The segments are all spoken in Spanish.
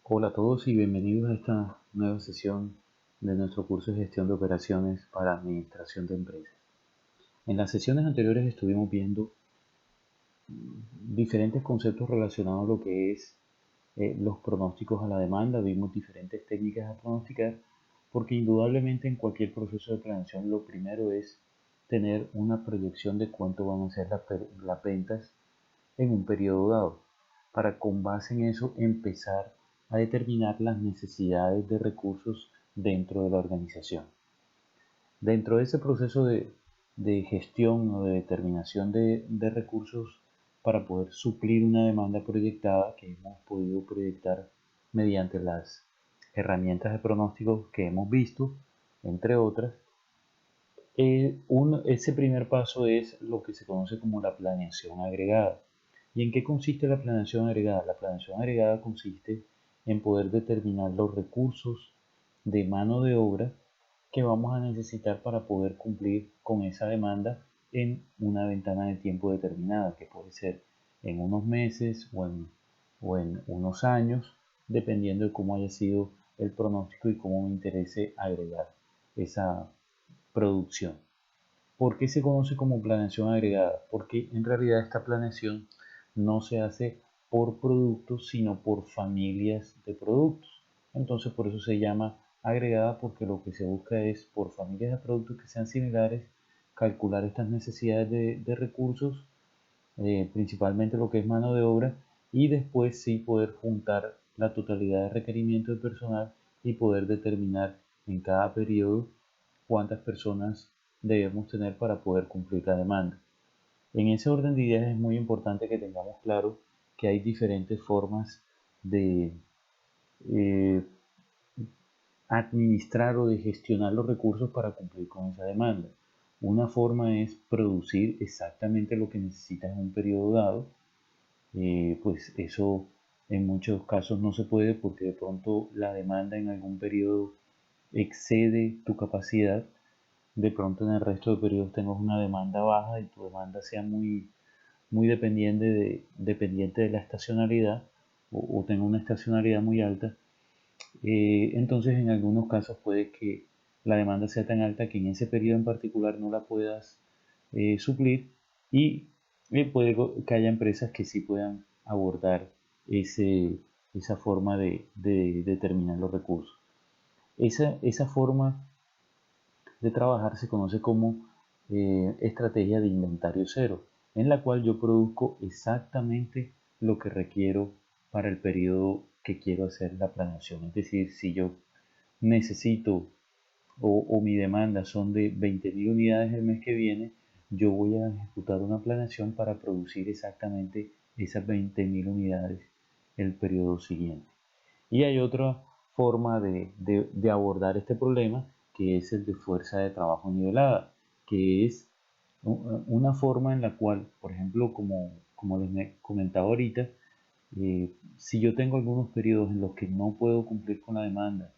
Hola a todos y bienvenidos a esta nueva sesión de nuestro curso de gestión de operaciones para administración de empresas. En las sesiones anteriores estuvimos viendo diferentes conceptos relacionados a lo que es los pronósticos a la demanda, vimos diferentes técnicas a pronosticar, porque indudablemente en cualquier proceso de planeación lo primero es tener una proyección de cuánto van a ser las ventas en un periodo dado, para con base en eso empezar a determinar las necesidades de recursos dentro de la organización. Dentro de ese proceso de gestión o de determinación de recursos para poder suplir una demanda proyectada que hemos podido proyectar mediante las herramientas de pronóstico que hemos visto, entre otras, ese primer paso es lo que se conoce como la planeación agregada. ¿Y en qué consiste la planeación agregada? La planeación agregada consiste en poder determinar los recursos de mano de obra que vamos a necesitar para poder cumplir con esa demanda en una ventana de tiempo determinada, que puede ser en unos meses o en unos años, dependiendo de cómo haya sido el pronóstico y cómo me interese agregar esa producción. ¿Por qué se conoce como planeación agregada? Porque en realidad esta planeación no se hace por productos, sino por familias de productos. Entonces por eso se llama agregada, porque lo que se busca es por familias de productos que sean similares, calcular estas necesidades de recursos, principalmente lo que es mano de obra, y después sí poder juntar la totalidad de requerimientos de personal y poder determinar en cada periodo cuántas personas debemos tener para poder cumplir la demanda. En ese orden de ideas es muy importante que tengamos claro que hay diferentes formas de eh, administrar o de gestionar los recursos para cumplir con esa demanda. Una forma es producir exactamente lo que necesitas en un periodo dado. Pues eso en muchos casos no se puede porque de pronto la demanda en algún periodo excede tu capacidad. De pronto en el resto de periodos tengas una demanda baja y tu demanda sea muy dependiente de la estacionalidad o tenga una estacionalidad muy alta. Entonces en algunos casos puede que la demanda sea tan alta que en ese periodo en particular no la puedas suplir, y puede que haya empresas que sí puedan abordar esa forma de determinar los recursos. Esa forma de trabajar se conoce como estrategia de inventario cero, en la cual yo produzco exactamente lo que requiero para el periodo que quiero hacer la planeación. Es decir, si yo necesito o mi demanda son de 20.000 unidades el mes que viene, yo voy a ejecutar una planeación para producir exactamente esas 20.000 unidades el periodo siguiente. Y hay otra forma de abordar este problema, que es el de fuerza de trabajo nivelada, que es una forma en la cual, por ejemplo, como les comentaba ahorita, si yo tengo algunos periodos en los que no puedo cumplir con la demanda,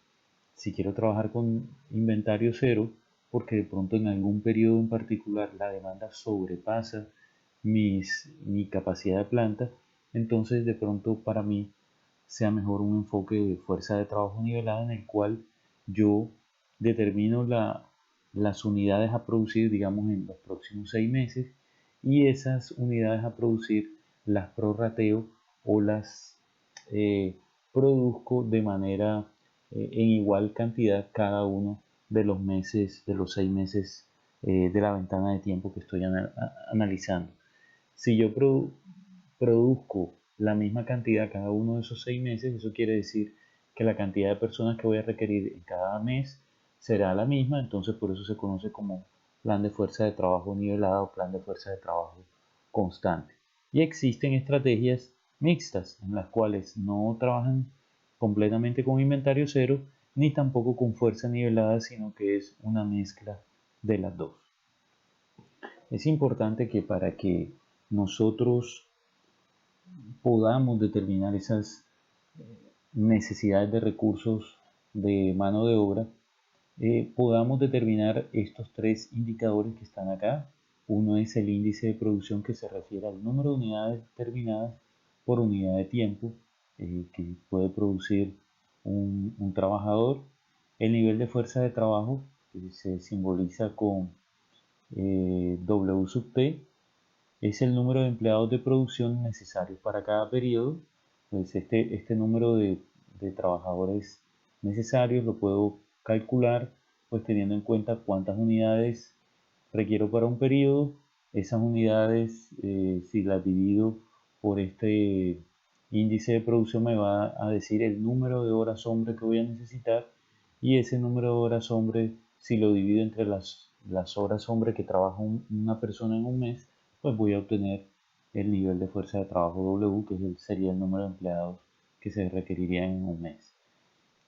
si quiero trabajar con inventario cero, porque de pronto en algún periodo en particular la demanda sobrepasa mi capacidad de planta, entonces de pronto para mí sea mejor un enfoque de fuerza de trabajo nivelada, en el cual yo determino las unidades a producir, digamos, en los próximos 6 meses, y esas unidades a producir las prorrateo o las eh, produzco de manera en igual cantidad cada uno de los meses, de los 6 meses de la ventana de tiempo que estoy analizando. Si yo produzco la misma cantidad cada uno de esos 6 meses, eso quiere decir que la cantidad de personas que voy a requerir en cada mes será la misma. Entonces por eso se conoce como plan de fuerza de trabajo nivelado o plan de fuerza de trabajo constante. Y existen estrategias mixtas en las cuales no trabajan completamente con inventario cero ni tampoco con fuerza nivelada, sino que es una mezcla de las dos. Es importante que para que nosotros podamos determinar esas necesidades de recursos de mano de obra, podamos determinar estos tres indicadores que están acá. Uno es el índice de producción, que se refiere al número de unidades determinadas por unidad de tiempo. que puede producir un trabajador. El nivel de fuerza de trabajo que se simboliza con W sub T es el número de empleados de producción necesarios para cada periodo. Pues este número de trabajadores necesarios lo puedo calcular pues teniendo en cuenta cuántas unidades requiero para un periodo. Esas unidades, si las divido por este índice de producción, me va a decir el número de horas hombre que voy a necesitar, y ese número de horas hombre, si lo divido entre las horas hombre que trabaja una persona en un mes, pues voy a obtener el nivel de fuerza de trabajo W, que sería el número de empleados que se requerirían en un mes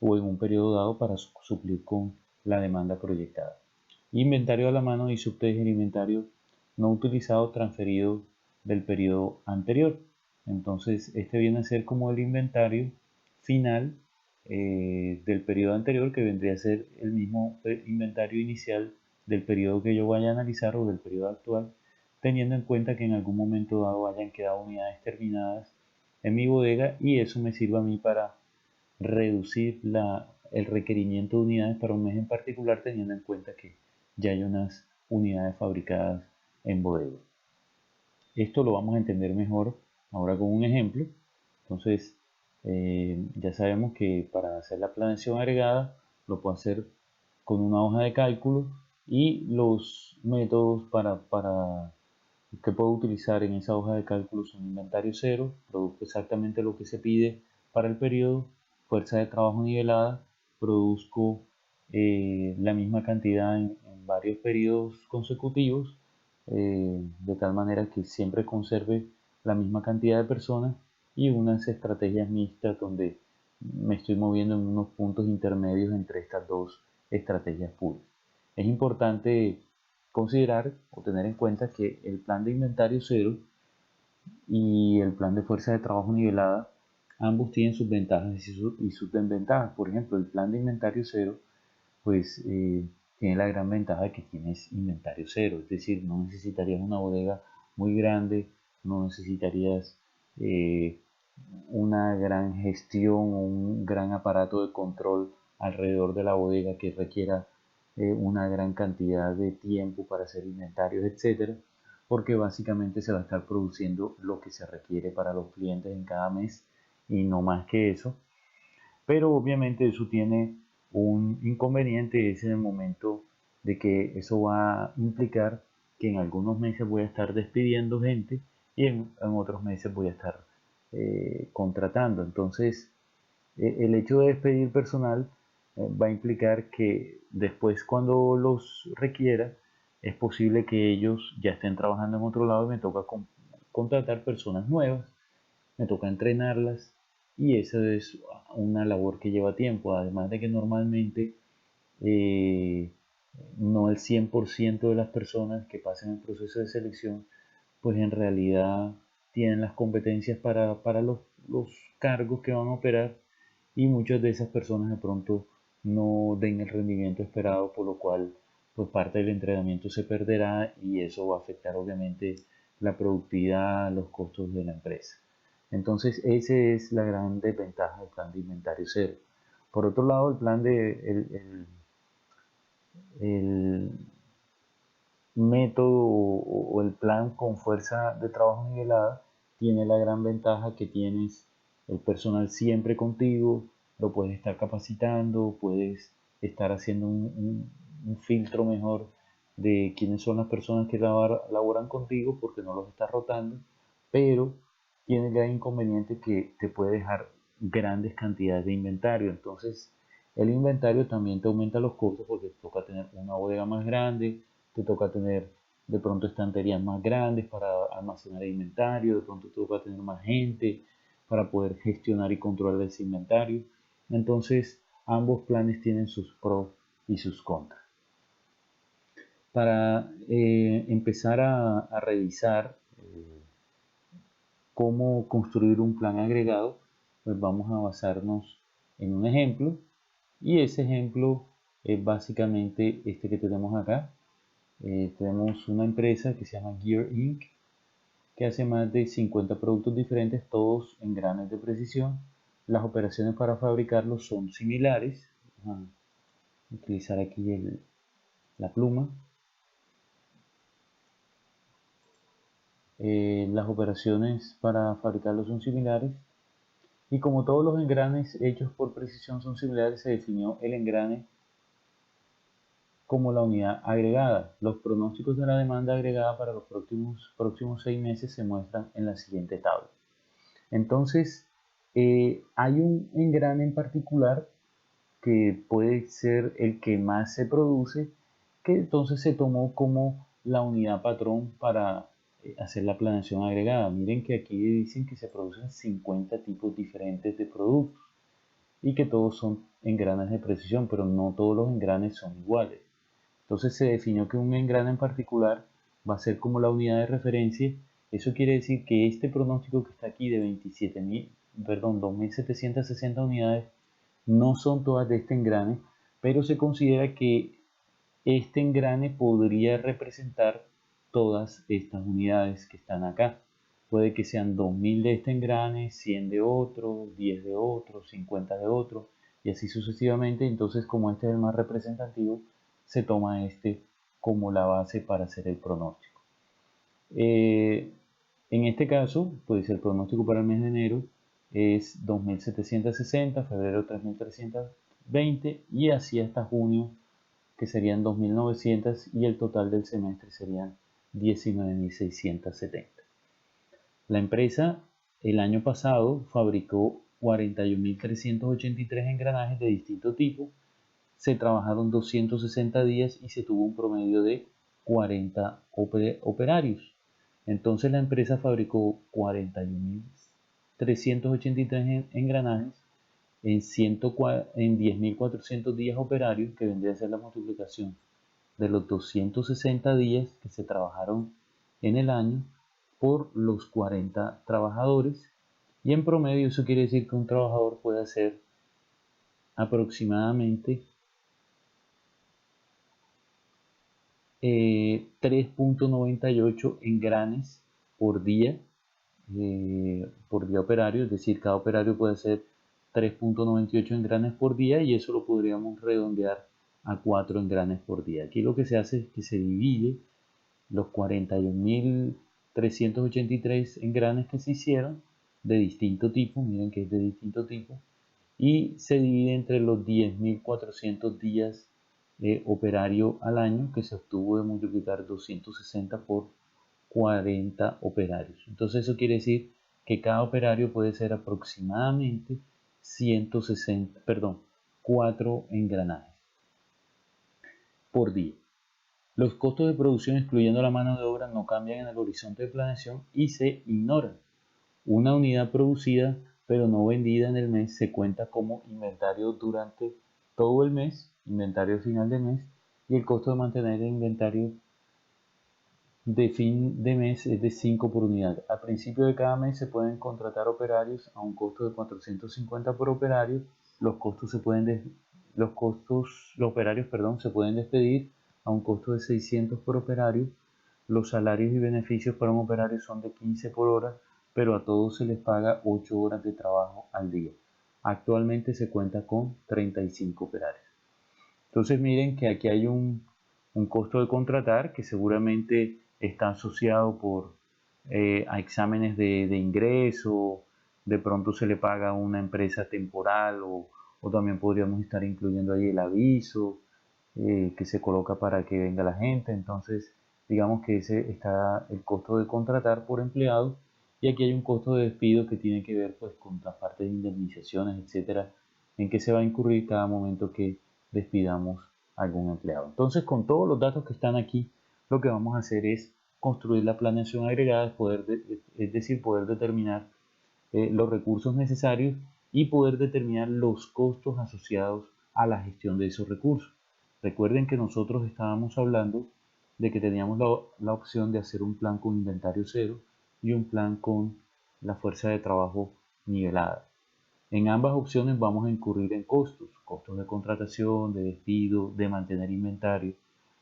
o en un periodo dado para suplir con la demanda proyectada. Inventario a la mano y subtest el inventario no utilizado transferido del periodo anterior. Entonces este viene a ser como el inventario final del periodo anterior, que vendría a ser el mismo inventario inicial del periodo que yo vaya a analizar o del periodo actual, teniendo en cuenta que en algún momento dado hayan quedado unidades terminadas en mi bodega, y eso me sirve a mí para reducir el requerimiento de unidades para un mes en particular, teniendo en cuenta que ya hay unas unidades fabricadas en bodega. Esto lo vamos a entender mejor ahora con un ejemplo. Entonces, ya sabemos que para hacer la planeación agregada lo puedo hacer con una hoja de cálculo, y los métodos para que puedo utilizar en esa hoja de cálculo son inventario cero, produzco exactamente lo que se pide para el periodo; fuerza de trabajo nivelada, produzco la misma cantidad en varios periodos consecutivos, de tal manera que siempre conserve la misma cantidad de personas; y unas estrategias mixtas donde me estoy moviendo en unos puntos intermedios entre estas dos estrategias puras. Es importante considerar o tener en cuenta que el plan de inventario cero y el plan de fuerza de trabajo nivelada, ambos tienen sus ventajas y sus desventajas. Por ejemplo, el plan de inventario cero pues tiene la gran ventaja de que tienes inventario cero, es decir, no necesitarías una bodega muy grande, no necesitarías eh, una gran gestión o un gran aparato de control alrededor de la bodega que requiera una gran cantidad de tiempo para hacer inventarios, etcétera, porque básicamente se va a estar produciendo lo que se requiere para los clientes en cada mes y no más que eso. Pero obviamente eso tiene un inconveniente, es en el momento de que eso va a implicar que en algunos meses voy a estar despidiendo gente y en otros meses voy a estar contratando. Entonces, el hecho de despedir personal va a implicar que después, cuando los requiera, es posible que ellos ya estén trabajando en otro lado y me toca contratar personas nuevas, me toca entrenarlas, y eso es una labor que lleva tiempo, además de que normalmente eh, no el 100% de las personas que pasan el proceso de selección pues en realidad tienen las competencias para los cargos que van a operar, y muchas de esas personas de pronto no den el rendimiento esperado, por lo cual pues parte del entrenamiento se perderá, y eso va a afectar obviamente la productividad, los costos de la empresa. Entonces esa es la gran desventaja del plan de inventario cero. Por otro lado, el plan de el método o el plan con fuerza de trabajo nivelada tiene la gran ventaja que tienes el personal siempre contigo, lo puedes estar capacitando, puedes estar haciendo un filtro mejor de quiénes son las personas que laboran contigo, porque no los estás rotando, pero tiene el gran inconveniente que te puede dejar grandes cantidades de inventario. Entonces el inventario también te aumenta los costos, porque te toca tener una bodega más grande, te toca tener de pronto estanterías más grandes para almacenar el inventario, de pronto te toca tener más gente para poder gestionar y controlar ese inventario. Entonces ambos planes tienen sus pros y sus contras. Para empezar a revisar cómo construir un plan agregado, pues vamos a basarnos en un ejemplo, y ese ejemplo es básicamente este que tenemos acá. Tenemos una empresa que se llama Gear Inc., que hace más de 50 productos diferentes, todos en granes de precisión, las operaciones para fabricarlo son similares. Vamos a utilizar aquí la pluma. Las operaciones para fabricarlo son similares. Y como todos los engranes hechos por precisión son similares, se definió el engrane como la unidad agregada. Los pronósticos de la demanda agregada para los próximos 6 meses se muestran en la siguiente tabla. Entonces, hay un engrane en particular que puede ser el que más se produce, que entonces se tomó como la unidad patrón para hacer la planeación agregada. Miren que aquí dicen que se producen 50 tipos diferentes de productos y que todos son engranes de precisión, pero no todos los engranes son iguales. Entonces se definió que un engrane en particular va a ser como la unidad de referencia. Eso quiere decir que este pronóstico que está aquí de 2.760 unidades no son todas de este engrane, pero se considera que este engrane podría representar todas estas unidades que están acá. Puede que sean 2000 de este engrane, 100 de otro, 10 de otro, 50 de otro, y así sucesivamente. Entonces, como este es el más representativo, se toma este como la base para hacer el pronóstico. En este caso, pues el pronóstico para el mes de enero es 2.760, febrero 3.320 y así hasta junio, que serían 2.900, y el total del semestre serían 19.670. La empresa el año pasado fabricó 41.383 engranajes de distinto tipo, se trabajaron 260 días y se tuvo un promedio de 40 operarios. Entonces la empresa fabricó 41.383 engranajes en 10.400 días operarios, que vendría a ser la multiplicación de los 260 días que se trabajaron en el año por los 40 trabajadores, y en promedio eso quiere decir que un trabajador puede hacer aproximadamente 3.98 engranes por día operario, es decir, cada operario puede hacer 3.98 engranes por día, y eso lo podríamos redondear a 4 engranes por día. Aquí lo que se hace es que se divide los 41.383 engranes que se hicieron de distinto tipo, miren que es de distinto tipo, y se divide entre los 10.400 días operario al año, que se obtuvo de multiplicar 260 por 40 operarios. Entonces eso quiere decir que cada operario puede ser aproximadamente 4 engranajes por día. Los costos de producción, excluyendo la mano de obra, no cambian en el horizonte de planeación y se ignoran. Una unidad producida pero no vendida en el mes se cuenta como inventario durante todo el mes, inventario final de mes, y el costo de mantener el inventario de fin de mes es de 5 por unidad. A principio de cada mes se pueden contratar operarios a un costo de 450 por operario. Los operarios, se pueden despedir a un costo de 600 por operario. Los salarios y beneficios para un operario son de 15 por hora, pero a todos se les paga 8 horas de trabajo al día. Actualmente se cuenta con 35 operarios. Entonces miren que aquí hay un costo de contratar que seguramente está asociado a exámenes de ingreso. De pronto se le paga a una empresa temporal, o también podríamos estar incluyendo ahí el aviso que se coloca para que venga la gente. Entonces digamos que ese está el costo de contratar por empleado, y aquí hay un costo de despido que tiene que ver pues con la parte de indemnizaciones, etcétera, en que se va a incurrir cada momento que despidamos a algún empleado. Entonces, con todos los datos que están aquí, lo que vamos a hacer es construir la planeación agregada, es decir, poder determinar los recursos necesarios y poder determinar los costos asociados a la gestión de esos recursos. Recuerden que nosotros estábamos hablando de que teníamos la opción de hacer un plan con inventario cero y un plan con la fuerza de trabajo nivelada. En ambas opciones vamos a incurrir en costos de contratación, de despido, de mantener inventario.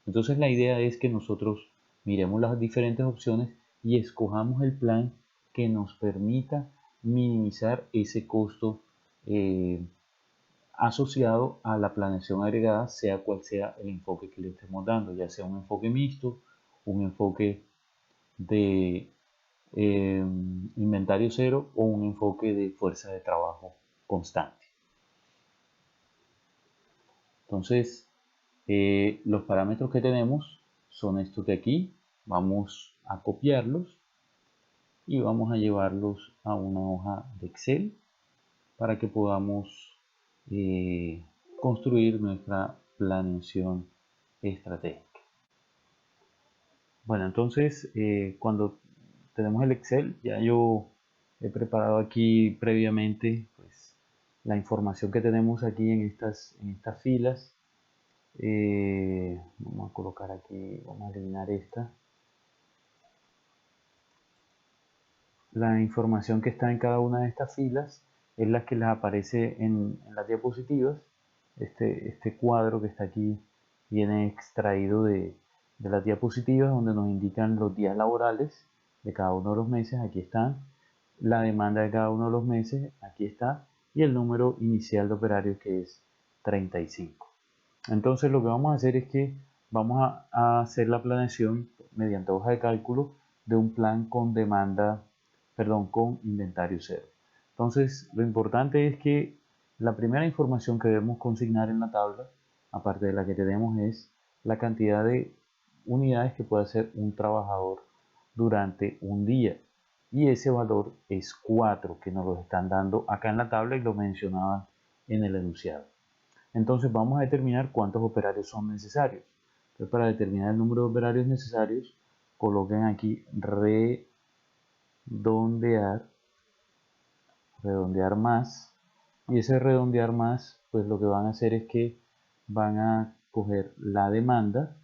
Entonces la idea es que nosotros miremos las diferentes opciones y escojamos el plan que nos permita minimizar ese costo asociado a la planeación agregada, sea cual sea el enfoque que le estemos dando, ya sea un enfoque mixto, un enfoque de inventario cero o un enfoque de fuerza de trabajo constante. Entonces, los parámetros que tenemos son estos de aquí. Vamos a copiarlos y vamos a llevarlos a una hoja de Excel para que podamos construir nuestra planeación estratégica. Bueno, entonces cuando tenemos el Excel, ya yo he preparado aquí previamente pues, la información que tenemos aquí en estas filas. Vamos a colocar aquí, vamos a eliminar esta. La información que está en cada una de estas filas es la que les aparece en las diapositivas. Este cuadro que está aquí viene extraído de las diapositivas donde nos indican los días laborales de cada uno de los meses, aquí están, la demanda de cada uno de los meses, aquí está, y el número inicial de operarios que es 35. Entonces lo que vamos a hacer es que vamos a hacer la planeación mediante hoja de cálculo de un plan con demanda, perdón, con inventario cero. Entonces lo importante es que la primera información que debemos consignar en la tabla, aparte de la que tenemos, es la cantidad de unidades que puede hacer un trabajador durante un día. Y ese valor es 4, que nos lo están dando acá en la tabla y lo mencionaban en el enunciado. Entonces vamos a determinar cuántos operarios son necesarios. Entonces, para determinar el número de operarios necesarios, coloquen aquí redondear más, y ese redondear más, pues lo que van a hacer es que van a coger la demanda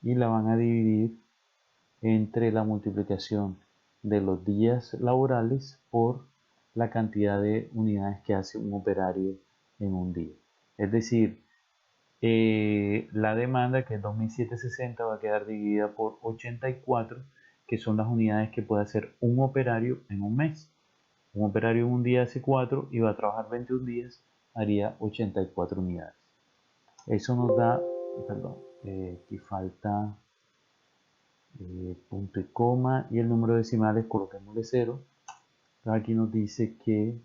y la van a dividir entre la multiplicación de los días laborales por la cantidad de unidades que hace un operario en un día. Es decir, la demanda, que es 2760, va a quedar dividida por 84, que son las unidades que puede hacer un operario en un mes. Un operario en un día hace 4 y va a trabajar 21 días, haría 84 unidades. Eso nos da, perdón, aquí falta punto y coma, y el número de decimales coloquémosle 0. Aquí nos dice que,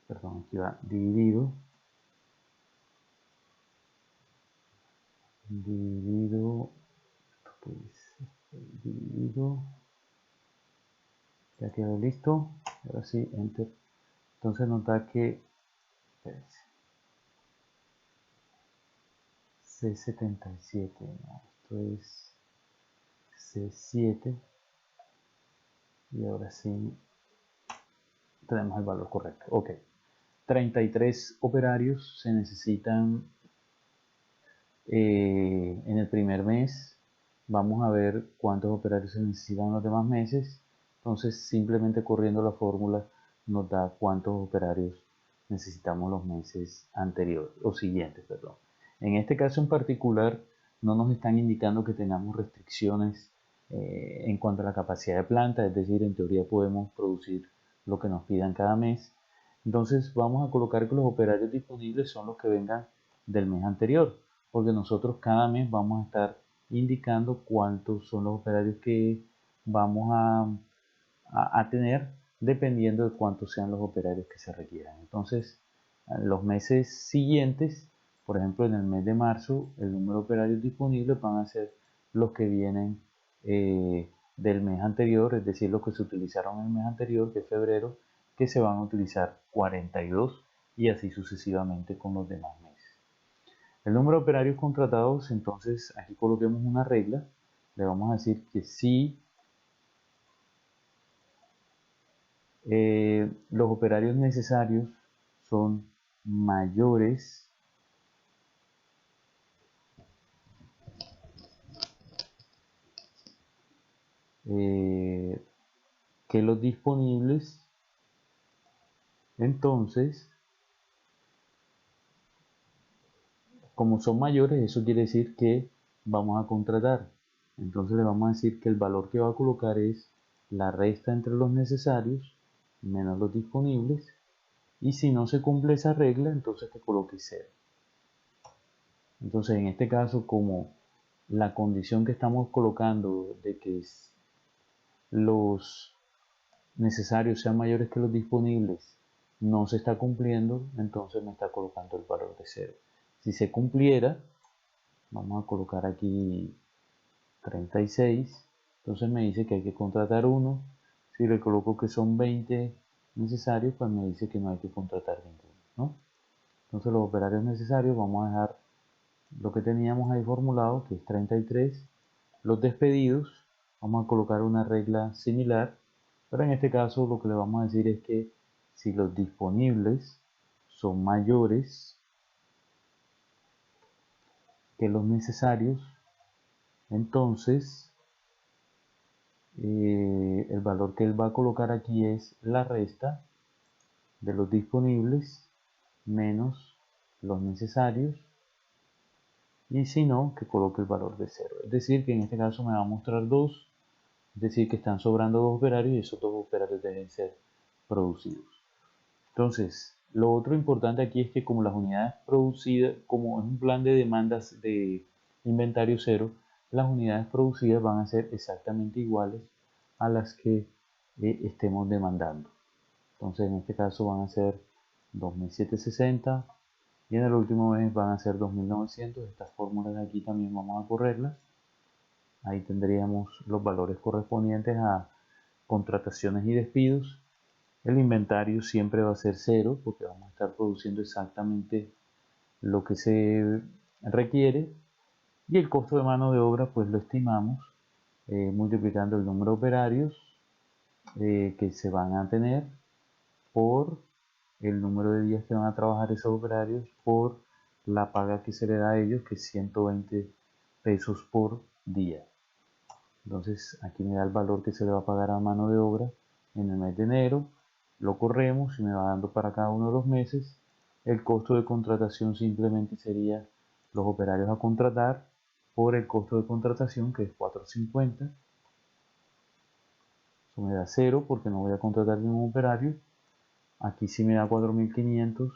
perdón, aquí va dividido ya quedó listo. Ahora sí, enter. Entonces nos da que C77, no, esto es C7, y ahora sí tenemos el valor correcto. Ok, 33 operarios se necesitan en el primer mes. Vamos a ver cuántos operarios se necesitan en los demás meses. Entonces, simplemente corriendo la fórmula nos da cuántos operarios necesitamos los meses anteriores o siguientes, perdón. En este caso en particular, no nos están indicando que tengamos restricciones en cuanto a la capacidad de planta, es decir, en teoría podemos producir lo que nos pidan cada mes. Entonces, vamos a colocar que los operarios disponibles son los que vengan del mes anterior, porque nosotros cada mes vamos a estar indicando cuántos son los operarios que vamos a tener dependiendo de cuántos sean los operarios que se requieran. Entonces, en los meses siguientes, por ejemplo en el mes de marzo, el número de operarios disponibles van a ser los que vienen del mes anterior, es decir, los que se utilizaron en el mes anterior, que es febrero, que se van a utilizar 42, y así sucesivamente con los demás meses. El número de operarios contratados, entonces aquí coloquemos una regla, le vamos a decir que si los operarios necesarios son mayores que los disponibles, entonces, como son mayores, eso quiere decir que vamos a contratar. Entonces le vamos a decir que el valor que va a colocar es la resta entre los necesarios menos los disponibles, y si no se cumple esa regla, entonces te coloques 0. Entonces en este caso, como la condición que estamos colocando de que los necesarios sean mayores que los disponibles no se está cumpliendo, entonces me está colocando el valor de 0. Si se cumpliera, vamos a colocar aquí 36, entonces me dice que hay que contratar uno. Si le coloco que son 20 necesarios, pues me dice que no hay que contratar ninguno, ¿no? Entonces los operarios necesarios, vamos a dejar lo que teníamos ahí formulado, que es 33. Los despedidos, vamos a colocar una regla similar, pero en este caso lo que le vamos a decir es que si los disponibles son mayores que los necesarios, entonces el valor que él va a colocar aquí es la resta de los disponibles menos los necesarios, y si no, que coloque el valor de 0. Es decir, que en este caso me va a mostrar 2, es decir, que están sobrando 2 operarios y esos 2 operarios deben ser producidos. Entonces, lo otro importante aquí es que como las unidades producidas, como es un plan de demandas de inventario 0, las unidades producidas van a ser exactamente iguales a las que estemos demandando. Entonces, en este caso van a ser 2760 y en el último mes van a ser 2900. Estas fórmulas de aquí también vamos a correrlas. Ahí tendríamos los valores correspondientes a contrataciones y despidos. El inventario siempre va a ser 0 porque vamos a estar produciendo exactamente lo que se requiere, y el costo de mano de obra pues lo estimamos multiplicando el número de operarios que se van a tener por el número de días que van a trabajar esos operarios por la paga que se le da a ellos, que es 120 pesos por día. Entonces aquí me da el valor que se le va a pagar a mano de obra en el mes de enero, lo corremos y me va dando para cada uno de los meses. El costo de contratación simplemente sería los operarios a contratar por el costo de contratación, que es 450. Eso me da 0 porque no voy a contratar ningún operario. Aquí sí me da 4500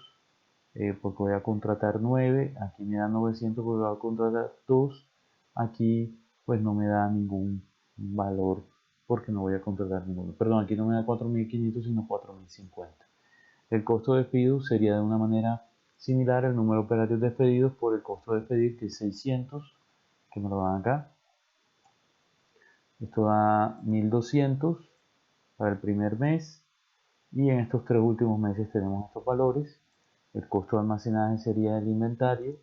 porque voy a contratar 9. Aquí me da 900 porque voy a contratar 2. Aquí pues no me da ningún valor porque no voy a contratar ninguno. Perdón, aquí no me da 4500 sino 4050. El costo de despido sería de una manera similar el número de operarios despedidos por el costo de despedir, que es 600, que me lo dan acá. Esto da 1200 para el primer mes, y en estos 3 últimos meses tenemos estos valores. El costo de almacenaje sería el inventario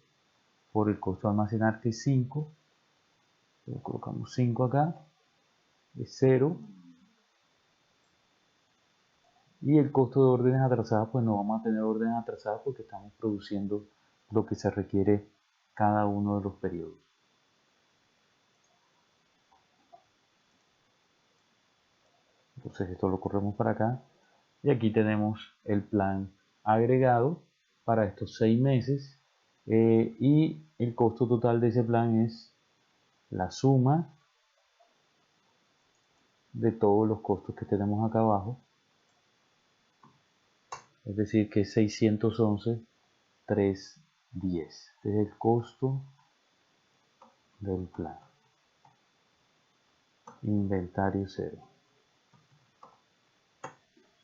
por el costo de almacenar, que es 5. Le colocamos 5 acá, es 0. Y el costo de órdenes atrasadas, pues no vamos a tener órdenes atrasadas porque estamos produciendo lo que se requiere cada uno de los periodos. Entonces esto lo corremos para acá y aquí tenemos el plan agregado para estos 6 meses y el costo total de ese plan es la suma de todos los costos que tenemos acá abajo, es decir que es 611,310. Este es el costo del plan inventario 0.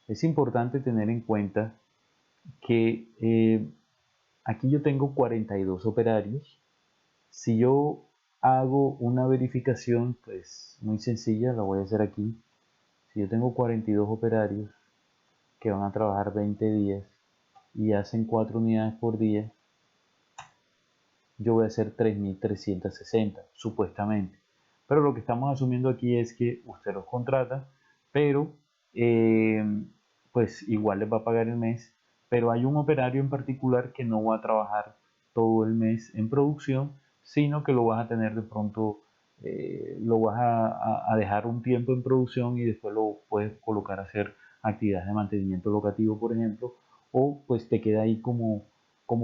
Es importante tener en cuenta que aquí yo tengo 42 operarios. Si yo hago una verificación pues muy sencilla, la voy a hacer aquí. Si yo tengo 42 operarios que van a trabajar 20 días y hacen 4 unidades por día, yo voy a hacer 3360 supuestamente. Pero lo que estamos asumiendo aquí es que usted los contrata, pero pues igual les va a pagar el mes, pero hay un operario en particular que no va a trabajar todo el mes en producción, sino que lo vas a tener de pronto, lo vas a dejar un tiempo en producción y después lo puedes colocar a hacer actividades de mantenimiento locativo, por ejemplo, o pues te queda ahí como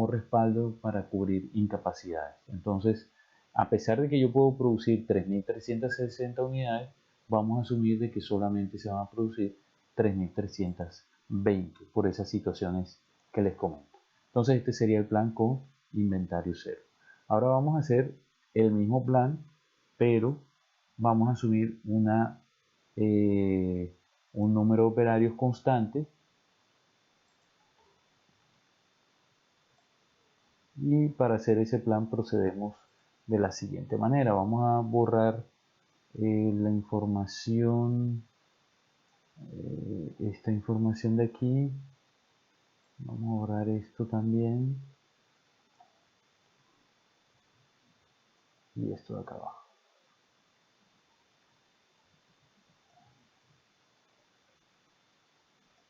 respaldo para cubrir incapacidades. Entonces, a pesar de que yo puedo producir 3360 unidades, vamos a asumir de que solamente se van a producir 3.320 por esas situaciones que les comento. Entonces este sería el plan con inventario cero. Ahora vamos a hacer el mismo plan, pero vamos a asumir un número de operarios constante. Y para hacer ese plan procedemos de la siguiente manera. Vamos a borrar la información, esta información de aquí. Vamos a borrar esto también. Y esto de acá abajo.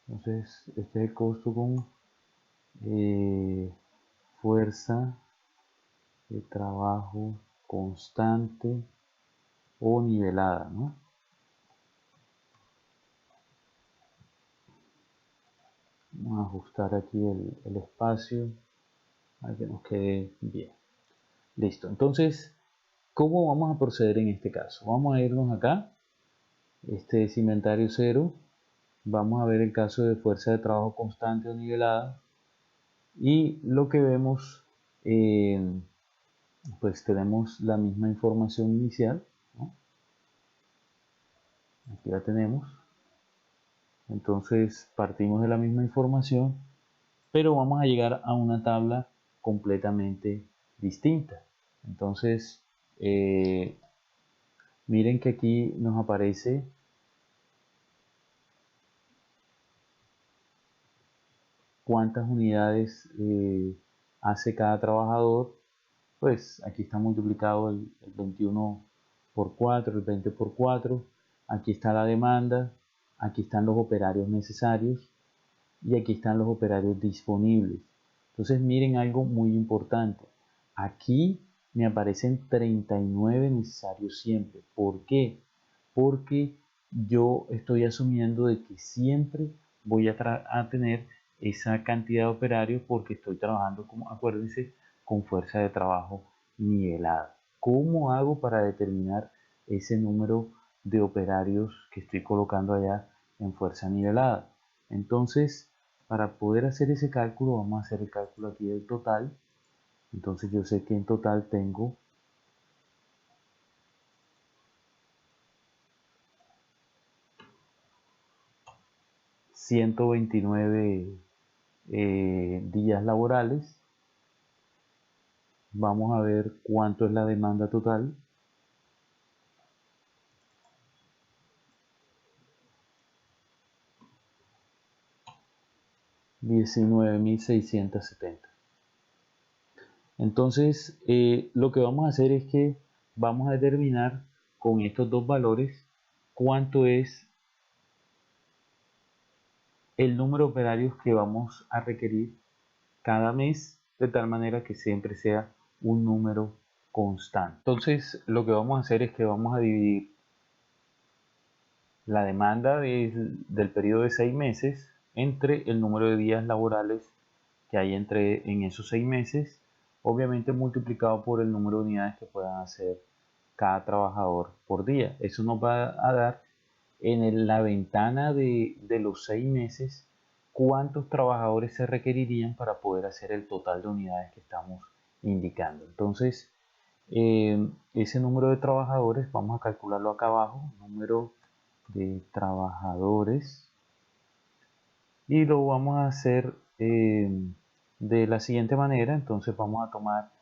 Entonces, este es el costo con fuerza de trabajo constante o nivelada, ¿no? Vamos a ajustar aquí el espacio para que nos quede bien. Listo. Entonces, ¿cómo vamos a proceder en este caso? Vamos a irnos acá. Este es inventario cero. Vamos a ver el caso de fuerza de trabajo constante o nivelada. Y lo que vemos, pues tenemos la misma información inicial, ¿no? Aquí la tenemos. Entonces partimos de la misma información, pero vamos a llegar a una tabla completamente distinta. Entonces, miren que aquí nos aparece cuántas unidades hace cada trabajador. Pues aquí está multiplicado el 21 por 4, el 20 por 4. Aquí está la demanda, aquí están los operarios necesarios y aquí están los operarios disponibles. Entonces miren algo muy importante. Aquí me aparecen 39 necesarios siempre. ¿Por qué? Porque yo estoy asumiendo de que siempre voy a tener esa cantidad de operarios porque estoy trabajando, como acuérdense, con fuerza de trabajo nivelada. ¿Cómo hago para determinar ese número de operarios que estoy colocando allá en fuerza nivelada? Entonces, para poder hacer ese cálculo, vamos a hacer el cálculo aquí del total. Entonces yo sé que en total tengo 129 días laborales. Vamos a ver cuánto es la demanda total. $19.670. Entonces, lo que vamos a hacer es que vamos a determinar con estos dos valores cuánto es el número de operarios que vamos a requerir cada mes, de tal manera que siempre sea un número constante. Entonces, lo que vamos a hacer es que vamos a dividir la demanda del periodo de 6 meses entre el número de días laborales que hay en esos 6 meses, obviamente multiplicado por el número de unidades que puedan hacer cada trabajador por día. Eso nos va a dar en la ventana de los 6 meses cuántos trabajadores se requerirían para poder hacer el total de unidades que estamos indicando. Entonces, ese número de trabajadores, vamos a calcularlo acá abajo, número de trabajadores, y lo vamos a hacer de la siguiente manera. Entonces vamos a tomar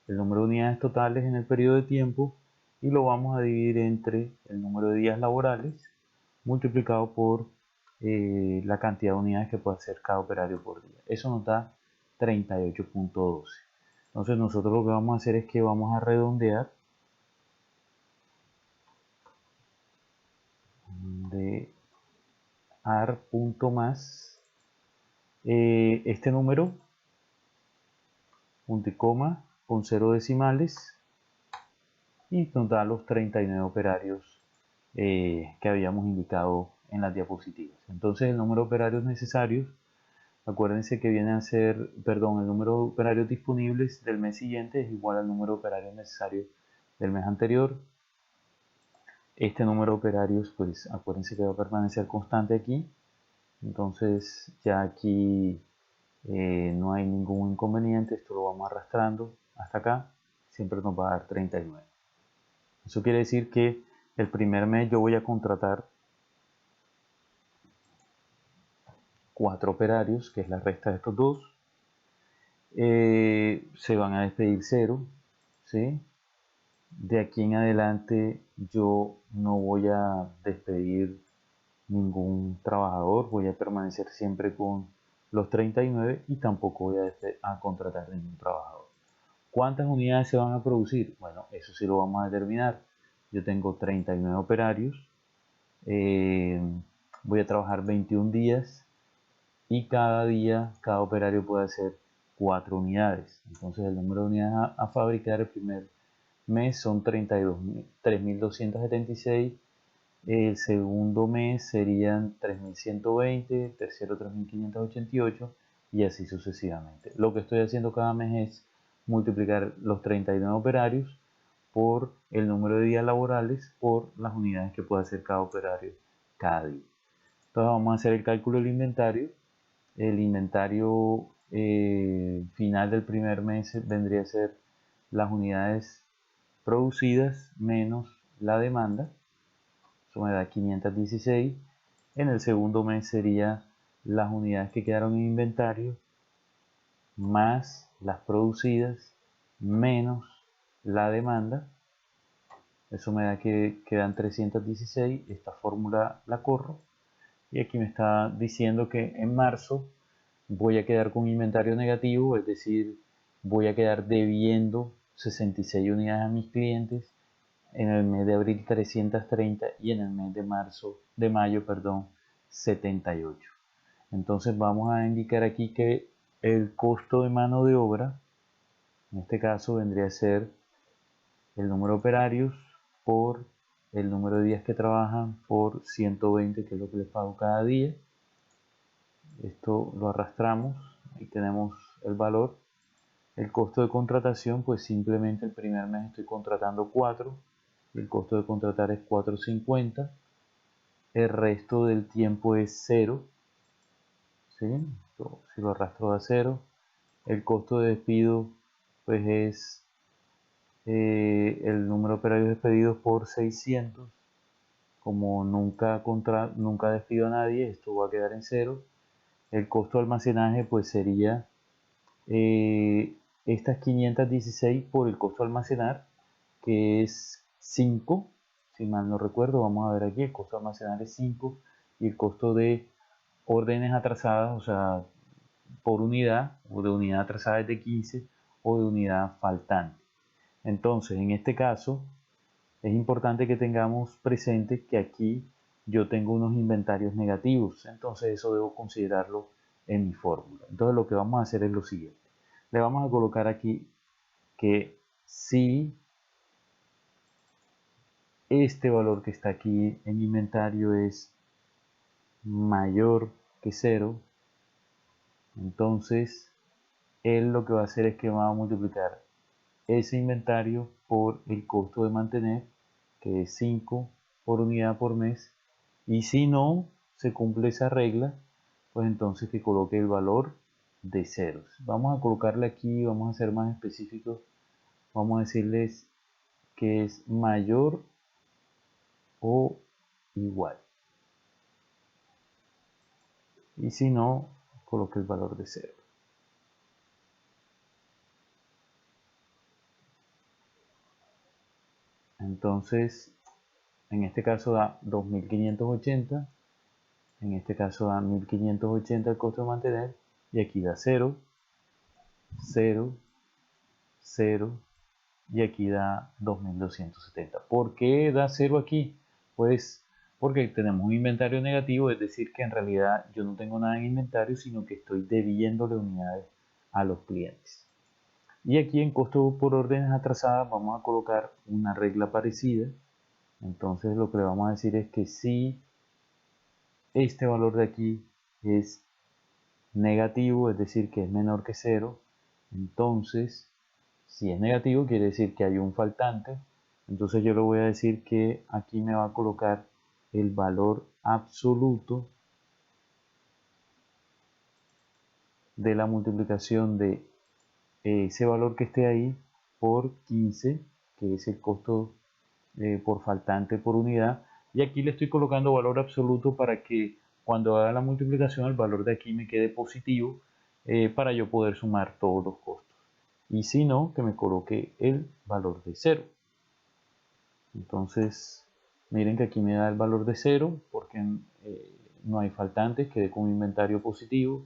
el número de unidades totales en el periodo de tiempo y lo vamos a dividir entre el número de días laborales multiplicado por la cantidad de unidades que puede hacer cada operario por día. Eso nos da 38.12. Entonces nosotros lo que vamos a hacer es que vamos a redondear de AR.más este número, punto y coma, con 0 decimales, y nos da los 39 operarios que habíamos indicado en las diapositivas. Entonces el número de operarios necesarios, acuérdense que viene a ser, perdón, el número de operarios disponibles del mes siguiente es igual al número de operarios necesarios del mes anterior. Este número de operarios, pues acuérdense que va a permanecer constante aquí, Entonces ya aquí no hay ningún inconveniente, esto lo vamos arrastrando hasta acá, siempre nos va a dar 39. Eso quiere decir que el primer mes yo voy a contratar 4 operarios, que es la resta de estos dos. Se van a despedir 0, ¿sí? De aquí en adelante yo no voy a despedir ningún trabajador, voy a permanecer siempre con los 39 y tampoco voy a contratar ningún trabajador. ¿Cuántas unidades se van a producir? Bueno, eso sí lo vamos a determinar. Yo tengo 39 operarios, eh, voy a trabajar 21 días y cada día, cada operario puede hacer 4 unidades. Entonces el número de unidades a fabricar el primer mes son 3.276. El segundo mes serían 3.120, tercero 3.588 y así sucesivamente. Lo que estoy haciendo cada mes es multiplicar los 39 operarios por el número de días laborales por las unidades que puede hacer cada operario cada día. Entonces vamos a hacer el cálculo del inventario. El inventario final del primer mes vendría a ser las unidades producidas menos la demanda. Eso me da 516. En el segundo mes sería las unidades que quedaron en inventario más las producidas menos la demanda. Eso me da que quedan 316. Esta fórmula la corro. Y aquí me está diciendo que en marzo voy a quedar con inventario negativo, es decir, voy a quedar debiendo 66 unidades a mis clientes, en el mes de abril 330 y en el mes de mayo, 78. Entonces vamos a indicar aquí que el costo de mano de obra, en este caso vendría a ser el número de operarios por el número de días que trabajan por 120, que es lo que les pago cada día. Esto lo arrastramos y tenemos el valor. El costo de contratación, pues simplemente el primer mes estoy contratando 4 y el costo de contratar es 4.50. El resto del tiempo es 0, ¿sí? Si lo arrastro a 0, el costo de despido pues es el número de operarios despedidos por 600. Como nunca despido a nadie, esto va a quedar en 0. El costo de almacenaje pues sería estas 516 por el costo de almacenar, que es 5, si mal no recuerdo. Vamos a ver aquí, el costo de almacenar es 5 y el costo de órdenes atrasadas, o sea, por unidad o de unidad atrasada es de 15 o de unidad faltante. Entonces, en este caso, es importante que tengamos presente que aquí yo tengo unos inventarios negativos, entonces eso debo considerarlo en mi fórmula. Entonces lo que vamos a hacer es lo siguiente. Le vamos a colocar aquí que si este valor que está aquí en inventario es mayor que 0, entonces él lo que va a hacer es que va a multiplicar ese inventario por el costo de mantener, que es 5 por unidad por mes, y si no se cumple esa regla, pues entonces que coloque el valor de ceros. Vamos a colocarle aquí, vamos a ser más específicos, vamos a decirles que es mayor o igual, y si no, coloque el valor de 0. Entonces, en este caso da 2580, en este caso da 1580 el costo de mantener, y aquí da 0, 0, 0, y aquí da 2270. ¿Por qué da 0 aquí? Pues porque tenemos un inventario negativo, es decir, que en realidad yo no tengo nada en inventario, sino que estoy debiéndole unidades a los clientes. Y aquí en costo por órdenes atrasadas vamos a colocar una regla parecida. Entonces lo que le vamos a decir es que si este valor de aquí es negativo, es decir, que es menor que 0, entonces si es negativo quiere decir que hay un faltante. Entonces yo le voy a decir que aquí me va a colocar el valor absoluto de la multiplicación de ese valor que esté ahí por 15, que es el costo por faltante por unidad, y aquí le estoy colocando valor absoluto para que cuando haga la multiplicación el valor de aquí me quede positivo, para yo poder sumar todos los costos, y si no, que me coloque el valor de 0. Entonces miren que aquí me da el valor de 0 porque no hay faltantes, quedé con un inventario positivo.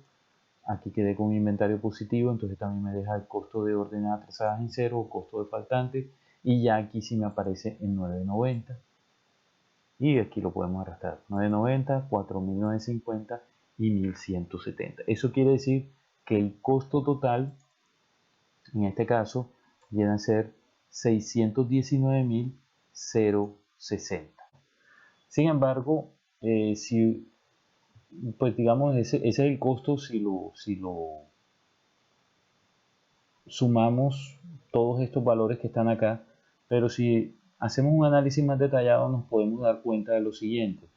Aquí quedé con un inventario positivo, entonces también me deja el costo de órdenes atrasadas en 0 o costo de faltantes, y ya aquí sí me aparece en 990, y aquí lo podemos arrastrar: 990, 4950 y 1170. Eso quiere decir que el costo total en este caso viene a ser 619.060. Sin embargo, si pues digamos ese es el costo si lo sumamos todos estos valores que están acá, pero si hacemos un análisis más detallado nos podemos dar cuenta de lo siguiente: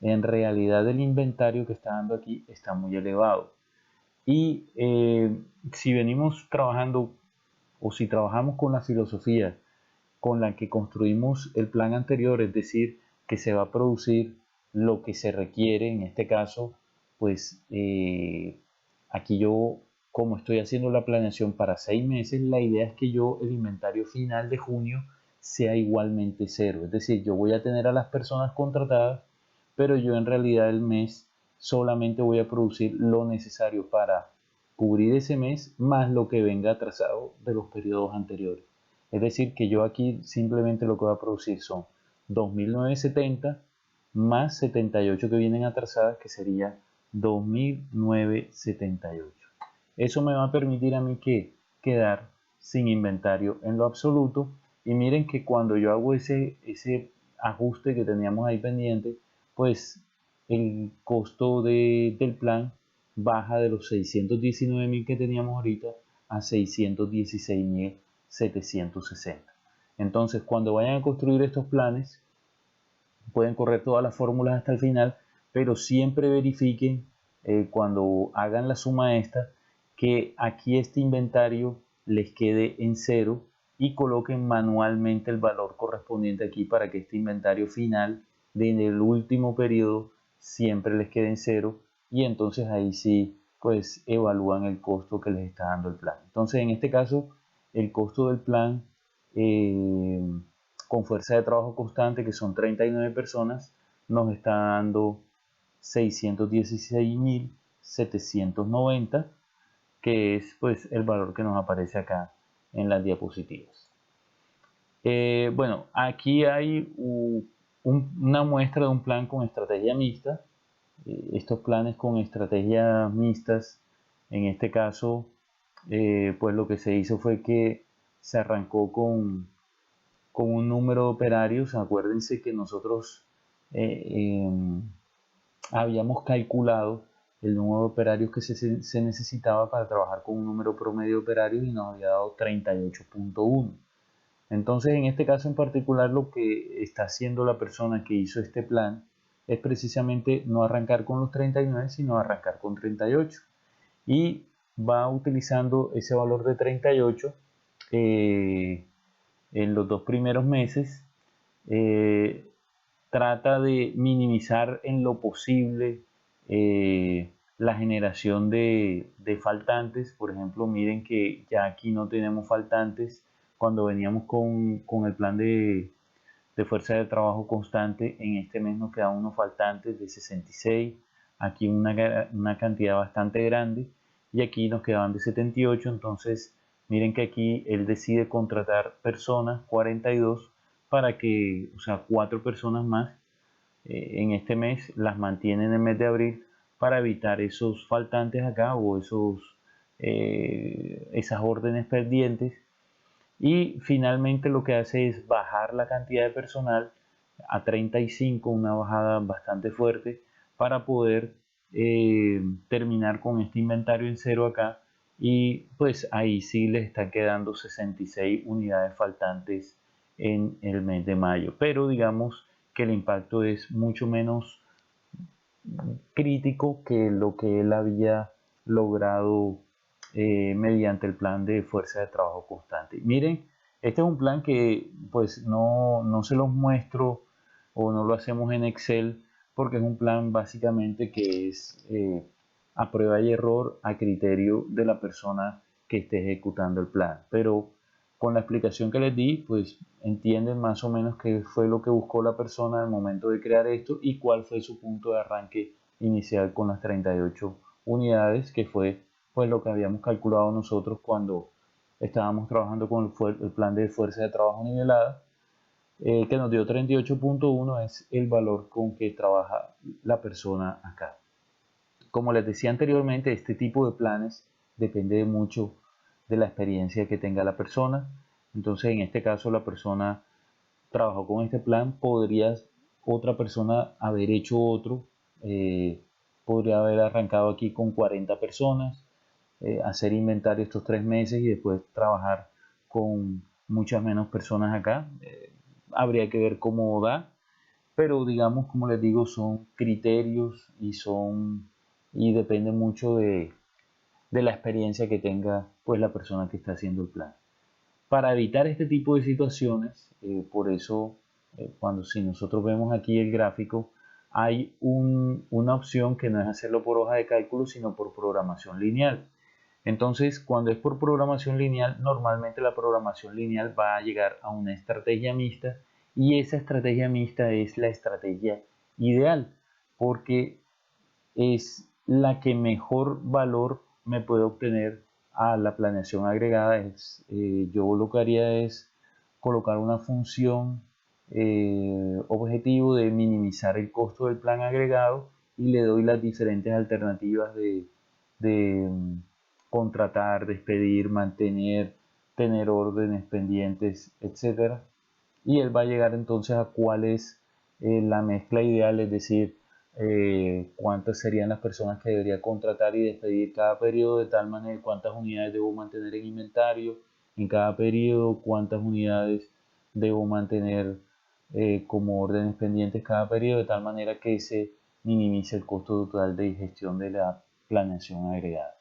en realidad el inventario que está dando aquí está muy elevado, y si venimos trabajando o si trabajamos con la filosofía con la que construimos el plan anterior, es decir, que se va a producir lo que se requiere, en este caso, pues aquí yo, como estoy haciendo la planeación para 6 meses, la idea es que yo el inventario final de junio sea igualmente 0, es decir, yo voy a tener a las personas contratadas, pero yo en realidad el mes solamente voy a producir lo necesario para cubrir ese mes más lo que venga atrasado de los periodos anteriores. Es decir, que yo aquí simplemente lo que voy a producir son 2.970 más 78 que vienen atrasadas, que sería 2.978. Eso me va a permitir a mí que quedar sin inventario en lo absoluto. Y miren que cuando yo hago ese ajuste que teníamos ahí pendiente, pues el costo del plan baja de los 619.000 que teníamos ahorita a 616.760. Entonces, cuando vayan a construir estos planes, pueden correr todas las fórmulas hasta el final, pero siempre verifiquen cuando hagan la suma esta que aquí este inventario les quede en 0, y coloquen manualmente el valor correspondiente aquí para que este inventario final del último periodo siempre les quede en 0, y entonces ahí sí pues evalúan el costo que les está dando el plan. Entonces en este caso el costo del plan eh, con fuerza de trabajo constante, que son 39 personas, nos está dando 616.790, que es pues el valor que nos aparece acá en las diapositivas. Bueno, aquí hay una muestra de un plan con estrategia mixta. Estos planes con estrategias mixtas, en este caso, pues lo que se hizo fue que se arrancó con un número de operarios. Acuérdense que nosotros habíamos calculado el número de operarios que se necesitaba para trabajar con un número promedio de operarios, y nos había dado 38.1. Entonces, en este caso en particular, lo que está haciendo la persona que hizo este plan es precisamente no arrancar con los 39, sino arrancar con 38. Y va utilizando ese valor de 38 en los 2 primeros meses. eh, Trata de minimizar en lo posible la generación de faltantes. Por ejemplo, miren que ya aquí no tenemos faltantes. Cuando veníamos con el plan de fuerza de trabajo constante, en este mes nos quedan unos faltantes de 66, aquí una cantidad bastante grande, y aquí nos quedaban de 78. Entonces miren que aquí él decide contratar personas, 42, para que, o sea, 4 personas más en este mes, las mantiene en el mes de abril para evitar esos faltantes acá o esas órdenes pendientes. Y finalmente lo que hace es bajar la cantidad de personal a 35, una bajada bastante fuerte, para poder terminar con este inventario en 0 acá, y pues ahí sí les están quedando 66 unidades faltantes en el mes de mayo, pero digamos que el impacto es mucho menos crítico que lo que él había logrado mediante el plan de fuerza de trabajo constante. Miren, este es un plan que pues no se los muestro o no lo hacemos en Excel porque es un plan básicamente que es a prueba y error a criterio de la persona que esté ejecutando el plan. Pero con la explicación que les di, pues entienden más o menos qué fue lo que buscó la persona al momento de crear esto y cuál fue su punto de arranque inicial con las 38 unidades, que fue pues lo que habíamos calculado nosotros cuando estábamos trabajando con el plan de fuerza de trabajo nivelada, que nos dio 38.1, es el valor con que trabaja la persona acá. Como les decía anteriormente, este tipo de planes depende mucho de la experiencia que tenga la persona. Entonces, en este caso, la persona trabajó con este plan, podría otra persona haber hecho otro, podría haber arrancado aquí con 40 personas, hacer inventario estos 3 meses y después trabajar con muchas menos personas acá. Habría que ver cómo da, pero digamos, como les digo, son criterios y depende mucho de la experiencia que tenga pues la persona que está haciendo el plan. Para evitar este tipo de situaciones, por eso cuando si nosotros vemos aquí el gráfico, hay una opción que no es hacerlo por hoja de cálculo, sino por programación lineal. Entonces, cuando es por programación lineal, normalmente la programación lineal va a llegar a una estrategia mixta y esa estrategia mixta es la estrategia ideal porque es la que mejor valor me puede obtener a la planeación agregada. Yo lo que haría es colocar una función objetivo de minimizar el costo del plan agregado y le doy las diferentes alternativas de contratar, despedir, mantener, tener órdenes pendientes, etcétera. Y él va a llegar entonces a cuál es la mezcla ideal, es decir, cuántas serían las personas que debería contratar y despedir cada periodo, de tal manera cuántas unidades debo mantener en inventario en cada periodo, cuántas unidades debo mantener como órdenes pendientes cada periodo, de tal manera que se minimice el costo total de gestión de la planeación agregada.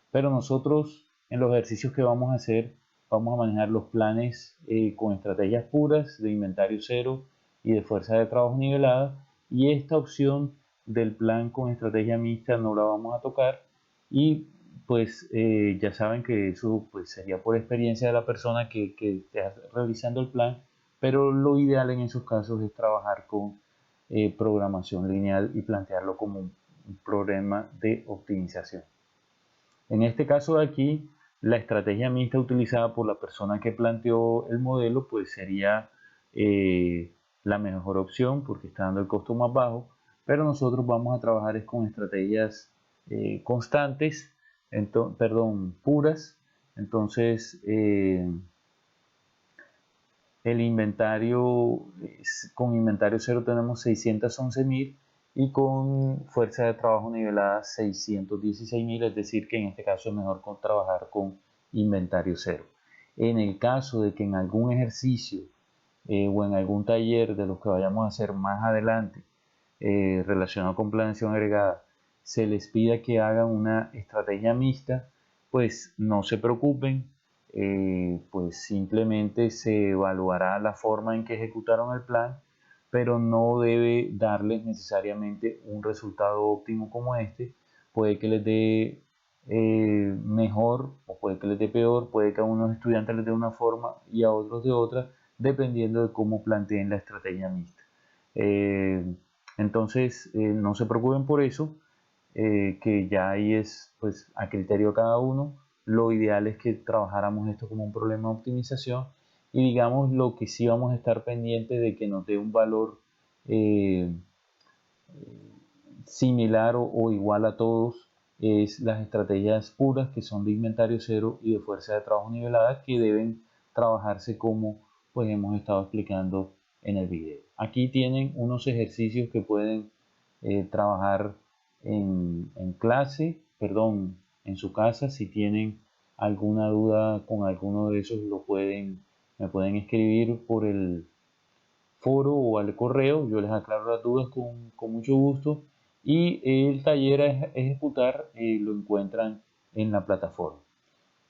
Pero nosotros en los ejercicios que vamos a hacer vamos a manejar los planes con estrategias puras de inventario cero y de fuerza de trabajo nivelada, y esta opción del plan con estrategia mixta no la vamos a tocar, y pues ya saben que eso pues sería por experiencia de la persona que esté realizando el plan, pero lo ideal en esos casos es trabajar con programación lineal y plantearlo como un problema de optimización. En este caso de aquí, la estrategia mixta utilizada por la persona que planteó el modelo pues sería la mejor opción porque está dando el costo más bajo, pero nosotros vamos a trabajar con estrategias constantes, puras. Entonces, el inventario, con inventario cero tenemos 611.000 y con fuerza de trabajo nivelada 616.000, es decir que en este caso es mejor trabajar con inventario cero. En el caso de que en algún ejercicio o en algún taller de los que vayamos a hacer más adelante relacionado con planeación agregada se les pida que hagan una estrategia mixta, pues no se preocupen, pues simplemente se evaluará la forma en que ejecutaron el plan, pero no debe darles necesariamente un resultado óptimo como este. Puede que les dé mejor o puede que les dé peor, puede que a unos estudiantes les dé una forma y a otros de otra, dependiendo de cómo planteen la estrategia mixta. Entonces, no se preocupen por eso, que ya ahí es pues a criterio de cada uno. Lo ideal es que trabajáramos esto como un problema de optimización y digamos lo que sí vamos a estar pendientes de que nos dé un valor eh, similar o igual a todos es las estrategias puras que son de inventario cero y de fuerza de trabajo nivelada, que deben trabajarse como pues hemos estado explicando en el video. Aquí tienen unos ejercicios que pueden trabajar en clase, perdón, en su casa. Si tienen alguna duda con alguno de esos me pueden escribir por el foro o al correo, yo les aclaro las dudas con mucho gusto y el taller a ejecutar lo encuentran en la plataforma.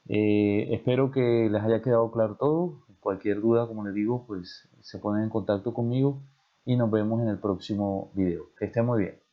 Espero que les haya quedado claro todo. Cualquier duda, como les digo, pues se ponen en contacto conmigo y nos vemos en el próximo video. Que estén muy bien.